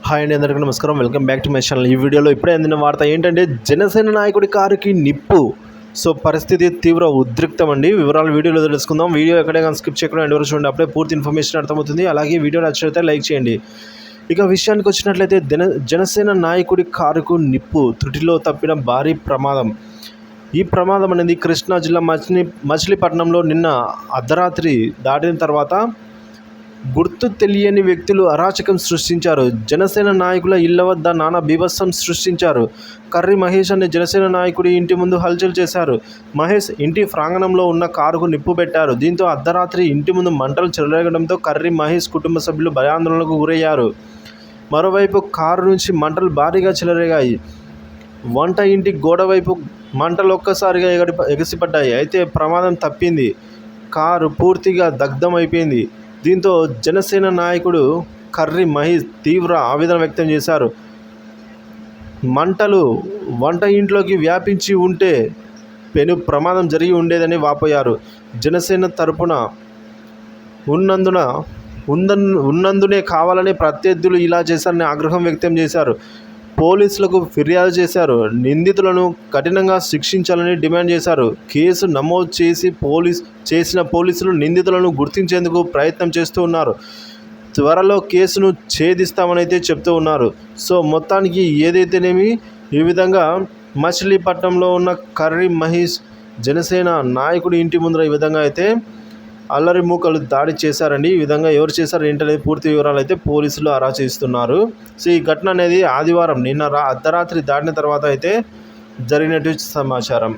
Hi అండి, అందరికీ నమస్కారం. Welcome back to my channel. ఈ వీడియోలో ఇప్పుడే అందిన వార్త ఏంటంటే జనసేన నాయకుడి కారుకి నిప్పు. సో పరిస్థితి తీవ్ర ఉద్రిక్తం అండి. వివరాలు వీడియోలో తెలుసుకుందాం. వీడియో ఎక్కడైనా స్కిప్ చేయకుండా ఎండ్ వరకు చూడండి, అప్పుడే పూర్తి ఇన్ఫర్మేషన్ అర్థమవుతుంది. అలాగే వీడియో నచ్చినట్లయితే లైక్ చేయండి. ఇక విషయానికి వచ్చినట్లయితే జనసేన నాయకుడి కారుకు నిప్పు, త్రుటిలో తప్పిన భారీ ప్రమాదం. ఈ ప్రమాదం అనేది కృష్ణా జిల్లా మచిలీపట్నంలో నిన్న అర్ధరాత్రి దాటిన తర్వాత గుర్తు తెలియని వ్యక్తులు అరాచకం సృష్టించారు. జనసేన నాయకుల ఇళ్ల వద్ద నానా బీభత్సం సృష్టించారు. కర్రి మహేష్ అనే జనసేన నాయకుడి ఇంటి ముందు హల్చల్ చేశారు. మహేష్ ఇంటి ప్రాంగణంలో ఉన్న కారుకు నిప్పు పెట్టారు. దీంతో అర్ధరాత్రి ఇంటి ముందు మంటలు చెలరేగడంతో కర్రి మహేష్ కుటుంబ సభ్యులు భయాందోళనకు గురయ్యారు. మరోవైపు కారు నుంచి మంటలు భారీగా చెలరేగాయి. వంట ఇంటి గోడ వైపు మంటలు ఒక్కసారిగా ఎగసిపడ్డాయి. అయితే ప్రమాదం తప్పింది. కారు పూర్తిగా దగ్ధమైపోయింది. దీంతో జనసేన నాయకుడు కర్రి మహేష్ తీవ్ర ఆవేదన వ్యక్తం చేశారు. మంటలు వంట ఇంట్లోకి వ్యాపించి ఉంటే పెను ప్రమాదం జరిగి ఉండేదని వాపోయారు. జనసేన తరపున ఉన్నందునే కావాలని ప్రత్యర్థులు ఇలా చేశారని ఆగ్రహం వ్యక్తం చేశారు. పోలీసులకు ఫిర్యాదు చేశారు. నిందితులను కఠినంగా శిక్షించాలని డిమాండ్ చేశారు. కేసు నమోదు చేసిన పోలీసులు నిందితులను గుర్తించేందుకు ప్రయత్నం చేస్తూ ఉన్నారు. త్వరలో కేసును ఛేదిస్తామని అయితే చెప్తూ ఉన్నారు. సో మొత్తానికి ఏదైతేనేమి ఈ విధంగా మచిలీపట్నంలో ఉన్న కర్రి మహేష్ జనసేన నాయకుడి ఇంటి ముందర ఈ విధంగా అయితే అల్లరి మూకలు దాడి చేశారండి. ఈ విధంగా ఎవరు చేశారు ఏంటనేది పూర్తి వివరాలు అయితే పోలీసులు ఆరా చేస్తున్నారు. సో ఈ ఘటన అనేది ఆదివారం నిన్న అర్ధరాత్రి దాటిన తర్వాత అయితే జరిగినట్టు సమాచారం.